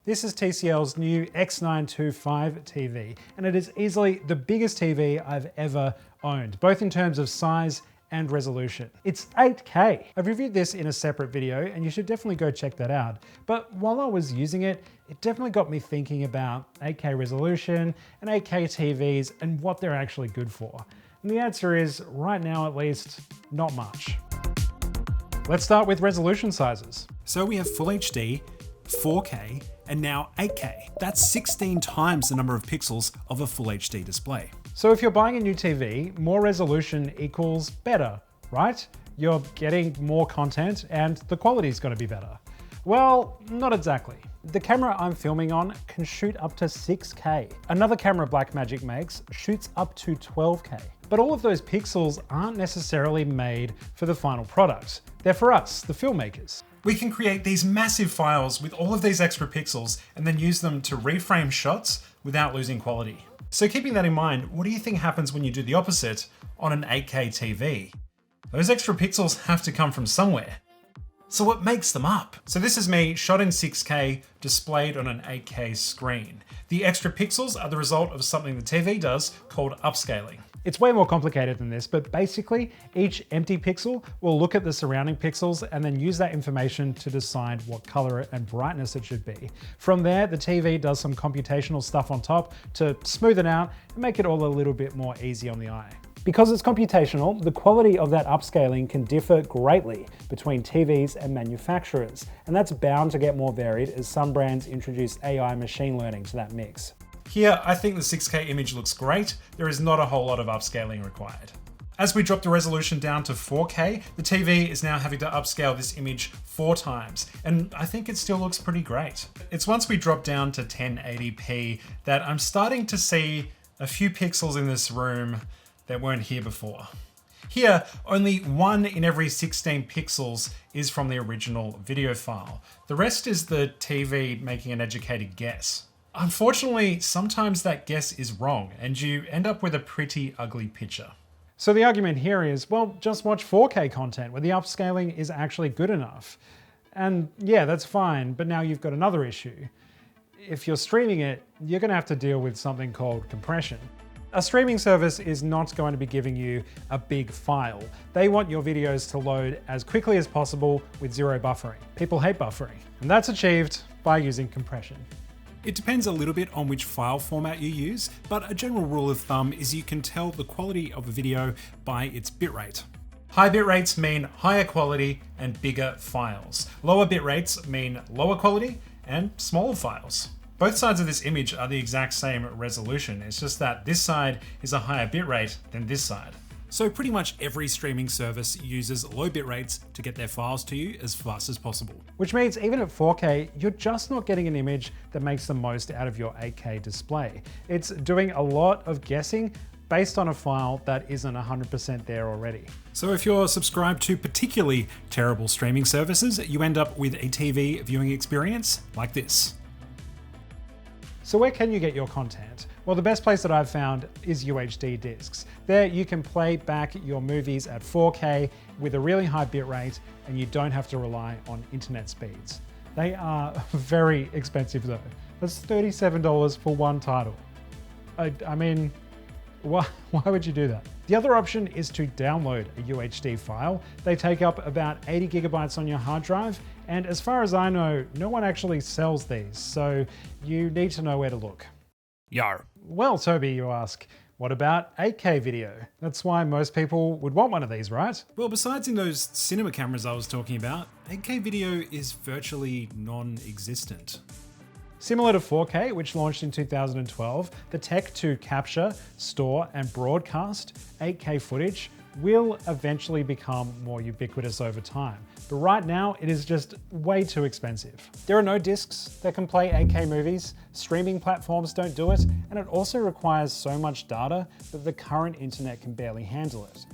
This is TCL's new X925 TV, and it is easily the biggest TV I've ever owned, both in terms of size and resolution. It's 8K. I've reviewed this in a separate video and you should definitely go check that out. But while I was using it, it definitely got me thinking about 8K resolution and 8K TVs and what they're actually good for. And the answer is, right now at least, not much. Let's start with resolution sizes. So we have Full HD, 4K, and now 8K. That's 16 times the number of pixels of a Full HD display. So if you're buying a new TV, more resolution equals better, right? You're getting more content and the quality is going to be better. Well, not exactly. The camera I'm filming on can shoot up to 6K. Another camera Blackmagic makes shoots up to 12K. But all of those pixels aren't necessarily made for the final product. They're for us, the filmmakers. We can create these massive files with all of these extra pixels and then use them to reframe shots without losing quality. So keeping that in mind, what do you think happens when you do the opposite on an 8K TV? Those extra pixels have to come from somewhere. So what makes them up? So this is me shot in 6K, displayed on an 8K screen. The extra pixels are the result of something the TV does called upscaling. It's way more complicated than this, but basically each empty pixel will look at the surrounding pixels and then use that information to decide what color and brightness it should be. From there, the TV does some computational stuff on top to smooth it out and make it all a little bit more easy on the eye. Because it's computational, the quality of that upscaling can differ greatly between TVs and manufacturers, and that's bound to get more varied as some brands introduce AI machine learning to that mix. Here, I think the 6K image looks great. There is not a whole lot of upscaling required. As we drop the resolution down to 4K, the TV is now having to upscale this image 4 times, and I think it still looks pretty great. It's once we drop down to 1080p that I'm starting to see a few pixels in this room that weren't here before. Here, only 1 in every 16 pixels is from the original video file. The rest is the TV making an educated guess. Unfortunately, sometimes that guess is wrong and you end up with a pretty ugly picture. So the argument here is, well, just watch 4K content where the upscaling is actually good enough. And yeah, that's fine, but now you've got another issue. If you're streaming it, you're gonna have to deal with something called compression. A streaming service is not going to be giving you a big file. They want your videos to load as quickly as possible with zero buffering. People hate buffering, and that's achieved by using compression. It depends a little bit on which file format you use, but a general rule of thumb is you can tell the quality of a video by its bitrate. High bit rates mean higher quality and bigger files. Lower bit rates mean lower quality and smaller files. Both sides of this image are the exact same resolution, it's just that this side is a higher bitrate than this side. So pretty much every streaming service uses low bit rates to get their files to you as fast as possible. Which means even at 4K, you're just not getting an image that makes the most out of your 8K display. It's doing a lot of guessing based on a file that isn't 100% there already. So if you're subscribed to particularly terrible streaming services, you end up with a TV viewing experience like this. So where can you get your content? Well, the best place that I've found is UHD discs. There you can play back your movies at 4K with a really high bitrate and you don't have to rely on internet speeds. They are very expensive though. That's $37 for one title. I mean, why would you do that? The other option is to download a UHD file. They take up about 80 gigabytes on your hard drive, and as far as I know, no one actually sells these, so you need to know where to look. Yar. Well, Toby, you ask, what about 8K video? That's why most people would want one of these, right? Well, besides in those cinema cameras I was talking about, 8K video is virtually non-existent. Similar to 4K, which launched in 2012, the tech to capture, store, and broadcast 8K footage will eventually become more ubiquitous over time. But right now, it is just way too expensive. There are no discs that can play 8K movies, streaming platforms don't do it, and it also requires so much data that the current internet can barely handle it.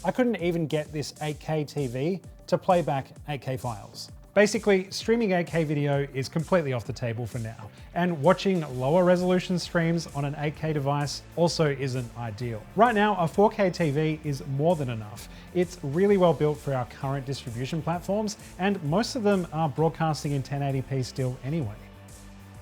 I couldn't even get this 8K TV to play back 8K files. Basically, streaming 8K video is completely off the table for now, and watching lower resolution streams on an 8K device also isn't ideal. Right now, a 4K TV is more than enough. It's really well built for our current distribution platforms, and most of them are broadcasting in 1080p still anyway.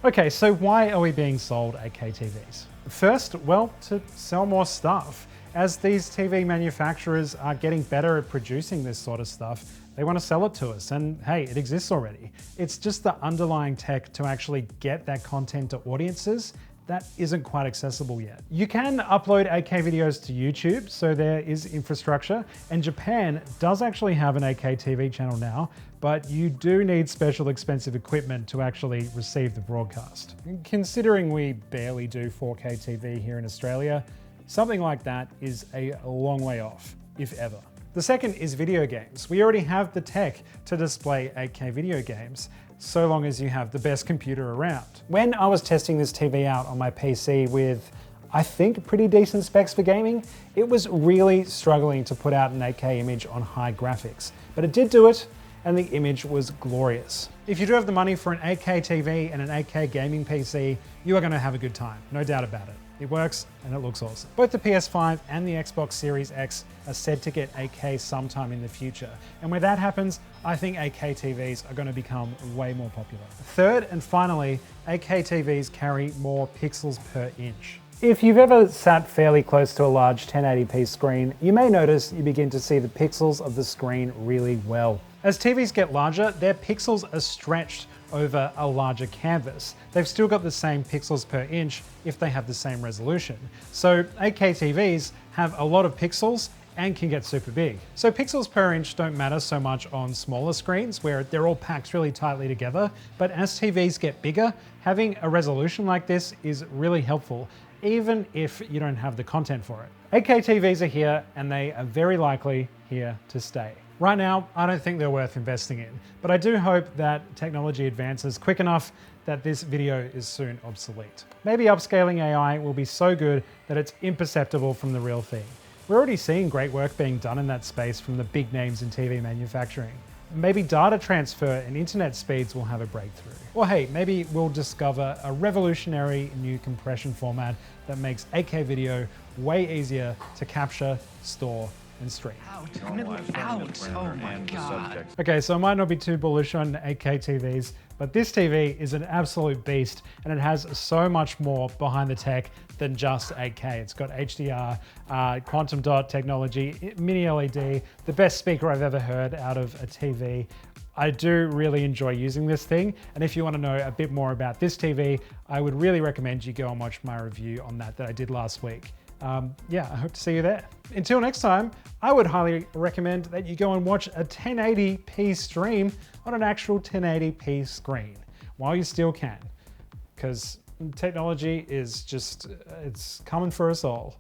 Okay, so why are we being sold 8K TVs? First, well, to sell more stuff. As these TV manufacturers are getting better at producing this sort of stuff, they want to sell it to us, and hey, it exists already. It's just the underlying tech to actually get that content to audiences that isn't quite accessible yet. You can upload 8K videos to YouTube, so there is infrastructure, and Japan does actually have an 8K TV channel now, but you do need special expensive equipment to actually receive the broadcast. Considering we barely do 4K TV here in Australia, something like that is a long way off, if ever. The second is video games. We already have the tech to display 8K video games, so long as you have the best computer around. When I was testing this TV out on my PC with, I think, pretty decent specs for gaming, it was really struggling to put out an 8K image on high graphics. But it did do it, and the image was glorious. If you do have the money for an 8K TV and an 8K gaming PC, you are going to have a good time, no doubt about it. It works and it looks awesome. Both the PS5 and the Xbox Series X are said to get 8K sometime in the future. And when that happens, I think 8K TVs are going to become way more popular. Third and finally, 8K TVs carry more pixels per inch. If you've ever sat fairly close to a large 1080p screen, you may notice you begin to see the pixels of the screen really well. As TVs get larger, their pixels are stretched over a larger canvas. They've still got the same pixels per inch if they have the same resolution. So 8K TVs have a lot of pixels and can get super big. So pixels per inch don't matter so much on smaller screens where they're all packed really tightly together, but as TVs get bigger, having a resolution like this is really helpful, even if you don't have the content for it. 8K TVs are here and they are very likely here to stay. Right now, I don't think they're worth investing in, but I do hope that technology advances quick enough that this video is soon obsolete. Maybe upscaling AI will be so good that it's imperceptible from the real thing. We're already seeing great work being done in that space from the big names in TV manufacturing. Maybe data transfer and internet speeds will have a breakthrough. Or hey, maybe we'll discover a revolutionary new compression format that makes 8K video way easier to capture, store, and stream. Out. Oh my God. Okay, so I might not be too bullish on 8K TVs, but this TV is an absolute beast and it has so much more behind the tech than just 8K. It's got HDR, quantum dot technology, mini LED, the best speaker I've ever heard out of a TV. I do really enjoy using this thing, and if you want to know a bit more about this TV, I would really recommend you go and watch my review on that I did last week. Yeah, I hope to see you there. Until next time, I would highly recommend that you go and watch a 1080p stream on an actual 1080p screen while you still can, because technology is just, it's coming for us all.